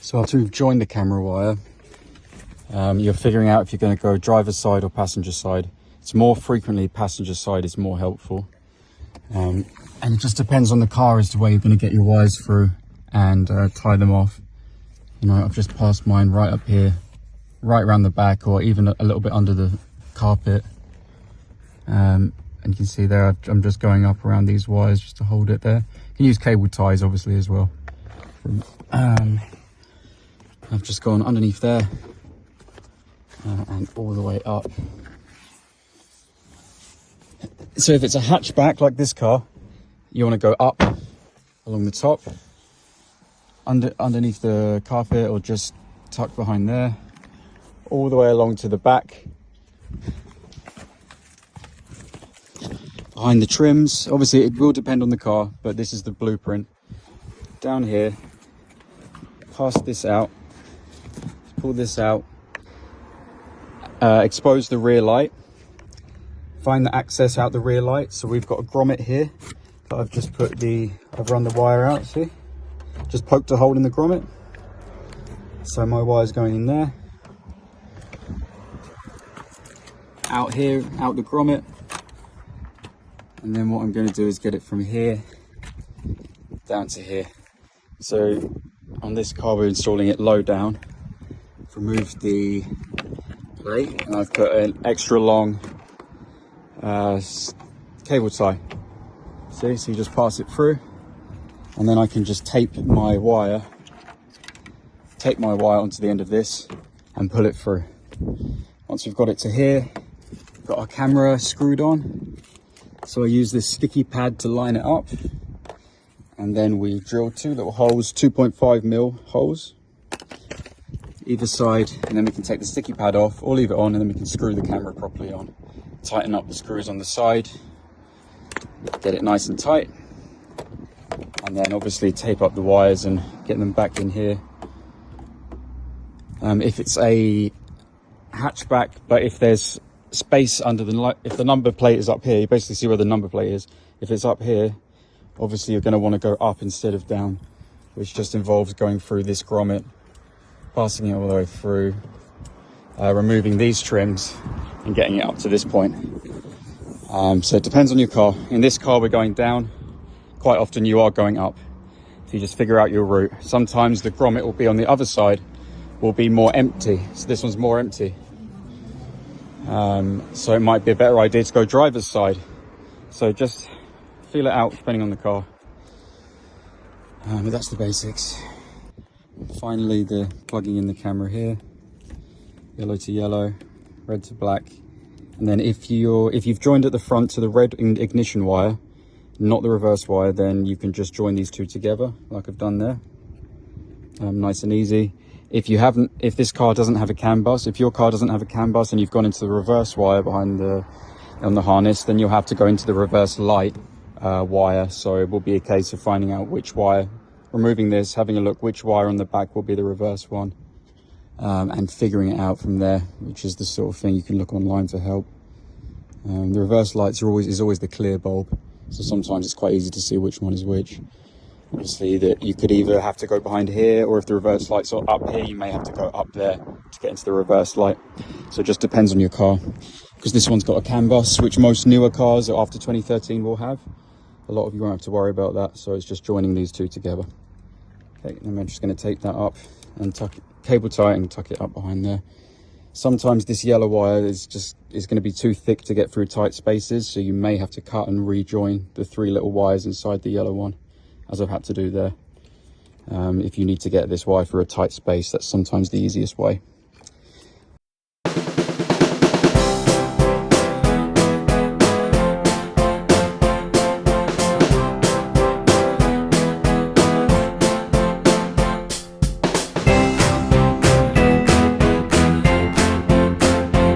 So after you've joined the camera wire, you're figuring out if you're going to go driver's side or passenger side. It's more frequently passenger side is more helpful. And it just depends on the car as to where you're going to get your wires through and tie them off. You know, I've just passed mine right up here, right around the back, or even a little bit under the carpet. And you can see there, I'm just going up around these wires just to hold it there. You can use cable ties obviously as well. I've just gone underneath there and all the way up. So if it's a hatchback like this car, you want to go up along the top, underneath the carpet, or just tucked behind there, all the way along to the back, behind the trims. Obviously it will depend on the car, but this is the blueprint. Down here, pass this out, pull this out, expose the rear light, find the access out the rear light. So we've got a grommet here that I've just I've run the wire out, see? Just poked a hole in the grommet. So my wire's going in there. Out here, out the grommet. And then what I'm going to do is get it from here down to here. So on this car we're installing it low down. I've removed the plate and I've put an extra long cable tie. See, so you just pass it through, and then I can just tape my wire onto the end of this and pull it through. Once we've got it to here, we've got our camera screwed on. So I use this sticky pad to line it up, and then we drill two little holes, 2.5mm holes either side, and then we can take the sticky pad off or leave it on, and then we can screw the camera properly on. Tighten up the screws on the side, get it nice and tight, and then obviously tape up the wires and get them back in here. If it's a hatchback, but if there's space under if the number plate is up here, you basically see where the number plate is. If it's up here, obviously you're going to want to go up instead of down, which just involves going through this grommet, passing it all the way through, removing these trims and getting it up to this point. So it depends on your car. In this car we're going down. Quite often you are going up. So you just figure out your route. Sometimes the grommet will be on the other side, will be more empty. So this one's more empty. So it might be a better idea to go driver's side. So just feel it out depending on the car. But that's the basics. Finally, the plugging in the camera here, yellow to yellow, red to black. And then if you've joined at the front to the red ignition wire, not the reverse wire, then you can just join these two together like I've done there. Nice and easy. If this car doesn't have a CAN bus, if your car doesn't have a CAN bus and you've gone into the reverse wire behind on the harness, then you'll have to go into the reverse light wire. So it will be a case of finding out which wire, removing this, having a look which wire on the back will be the reverse one, and figuring it out from there, which is the sort of thing you can look online for help. The reverse lights is always the clear bulb, so sometimes it's quite easy to see which one is which. Obviously that you could either have to go behind here, or if the reverse lights are up here, you may have to go up there to get into the reverse light. So it just depends on your car, because this one's got a CAN bus, which most newer cars after 2013 will have. A lot of you won't have to worry about that, so it's just joining these two together. Okay, and I'm just going to tape that up and cable tie and tuck it up behind there. Sometimes this yellow wire is going to be too thick to get through tight spaces, so you may have to cut and rejoin the three little wires inside the yellow one, as I've had to do there. If you need to get this wire through a tight space, that's sometimes the easiest way.